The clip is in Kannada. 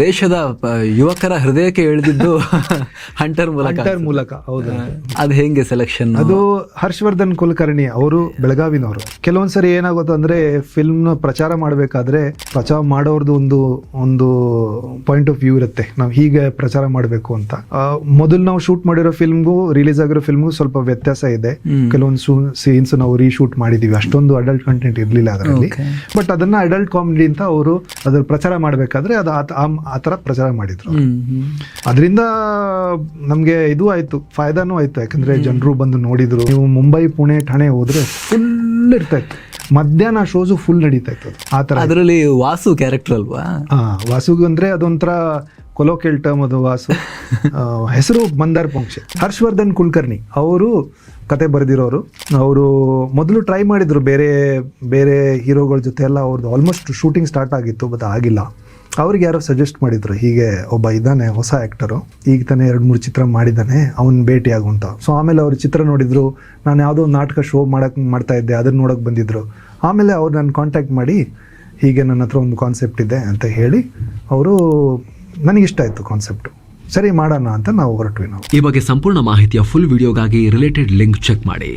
ದೇಶದ ಯುವಕರ ಹೃದಯಕ್ಕೆ ಎಳೆದಿದ್ದು ಹಂಟರ್ ಮೂಲಕ. ಹೌದು. ಅದು ಹೆಂಗೆ ಸೆಲೆಕ್ಷನ್? ಅದು ಹರ್ಷವರ್ಧನ್ ಕುಲಕರ್ಣಿ ಅವರು ಬೆಳಗಾವಿನವರು. ಕೆಲವೊಂದ್ಸರಿ ಏನಾಗುತ್ತೆ ಅಂದ್ರೆ ಫಿಲ್ಮ್ ಪ್ರಚಾರ ಮಾಡಬೇಕಾದ್ರೆ ಪ್ರಚಾರ ಮಾಡೋರ್ದು ಒಂದು ಪಾಯಿಂಟ್ ಆಫ್ ವ್ಯೂ ಇರುತ್ತೆ, ನಾವು ಹೀಗೆ ಪ್ರಚಾರ ಮಾಡಬೇಕು ಅಂತ. ಮೊದಲು ನಾವು ಶೂಟ್ ಮಾಡಿರೋ ಫಿಲ್ಮ್ಗೂ ರಿಲೀಸ್ ಆಗಿರೋ ಫಿಲ್ಮ್ಗೂ ಸ್ವಲ್ಪ ವ್ಯತ್ಯಾಸ ಇದೆ. ಕೆಲವೊಂದು ಸೀನ್ಸ್ ನಾವು ರೀಶೂಟ್ ಮಾಡಿದೀವಿ, ಅಷ್ಟೊಂದು ಅಡಲ್ಟ್ ಕಂಟೆಂಟ್ ಇರ್ಲಿಲ್ಲ ಅದರಲ್ಲಿ. ಬಟ್ ಅದನ್ನ ಅಡಲ್ಟ್ ಕಾಮಿಡಿ ಅಂತ ಅವರು ಅದ್ರ ಪ್ರಚಾರ ಮಾಡಬೇಕಾದ್ರೆ ಅದು ಆ ತರ ಪ್ರಚಾರ ಮಾಡಿದ್ರು. ಅದರಿಂದ ನಮ್ಗೆ ಇದು ಆಯ್ತು, ಫಾಯ್ದಾನು ಆಯ್ತು. ಯಾಕಂದ್ರೆ ಜನರು ಬಂದು ನೋಡಿದ್ರು. ನೀವು ಮುಂಬೈ, ಪುಣೆ, ಠಾಣೆ ಹೋದ್ರೆ ಫುಲ್ ಇರ್ತಾ ಇತ್ತು. ಮಧ್ಯಾಹ್ನ ಶೋಸು ಫುಲ್ ನಡೀತಾ ಇತ್ತು. ಆ ತರ. ಅದರಲ್ಲಿ ವಾಸು ಕ್ಯಾರೆಕ್ಟರ್ ಅಲ್ವಾ? ವಾಸುಗ್ ಅಂದ್ರೆ ಅದೊಂಥರ ಕೊಲೋಕಿಯಲ್ ಟರ್ಮ್ ಅದು. ವಾಸು ಹೆಸರು ಮಂದಾರ್ ಪಂಕ್ಷೆ. ಹರ್ಷವರ್ಧನ್ ಕುಲಕರ್ಣಿ ಅವರು ಕತೆ ಬರೆದಿರೋರು. ಅವರು ಮೊದಲು ಟ್ರೈ ಮಾಡಿದ್ರು ಬೇರೆ ಬೇರೆ ಹೀರೋಗಳ ಜೊತೆ ಎಲ್ಲ. ಅವ್ರದ್ದು ಆಲ್ಮೋಸ್ಟ್ ಶೂಟಿಂಗ್ ಸ್ಟಾರ್ಟ್ ಆಗಿತ್ತು, ಬಟ್ ಆಗಿಲ್ಲ. ಅವ್ರಿಗೆ ಯಾರೋ ಸಜೆಸ್ಟ್ ಮಾಡಿದ್ರು, ಹೀಗೆ ಒಬ್ಬ ಇದ್ದಾನೆ ಹೊಸ ಆ್ಯಕ್ಟರು, ಈಗ ತಾನೇ 2-3 ಚಿತ್ರ ಮಾಡಿದ್ದಾನೆ, ಅವ್ನು ಭೇಟಿ ಆಗುವಂತ. ಸೊ ಆಮೇಲೆ ಅವ್ರ ಚಿತ್ರ ನೋಡಿದ್ರು. ನಾನು ಯಾವುದೋ ಒಂದು ನಾಟಕ ಶೋ ಮಾಡ್ತಾ ಇದ್ದೆ, ಅದನ್ನ ನೋಡೋಕೆ ಬಂದಿದ್ರು. ಆಮೇಲೆ ಅವ್ರು ನನ್ನ ಕಾಂಟ್ಯಾಕ್ಟ್ ಮಾಡಿ, ಹೀಗೆ ನನ್ನ ಹತ್ರ ಒಂದು ಕಾನ್ಸೆಪ್ಟ್ ಇದೆ ಅಂತ ಹೇಳಿ ಅವರು, ನನಗಿಷ್ಟ ಆಯಿತು ಕಾನ್ಸೆಪ್ಟು, ಸರಿ ಮಾಡೋಣ ಅಂತ ನಾವು ಹೊರಟ್ವಿ. ನಾವು ಈ ಬಗ್ಗೆ ಸಂಪೂರ್ಣ ಮಾಹಿತಿಯ ಫುಲ್ ವಿಡಿಯೋಗಾಗಿ ರಿಲೇಟೆಡ್ ಲಿಂಕ್ ಚೆಕ್ ಮಾಡಿ.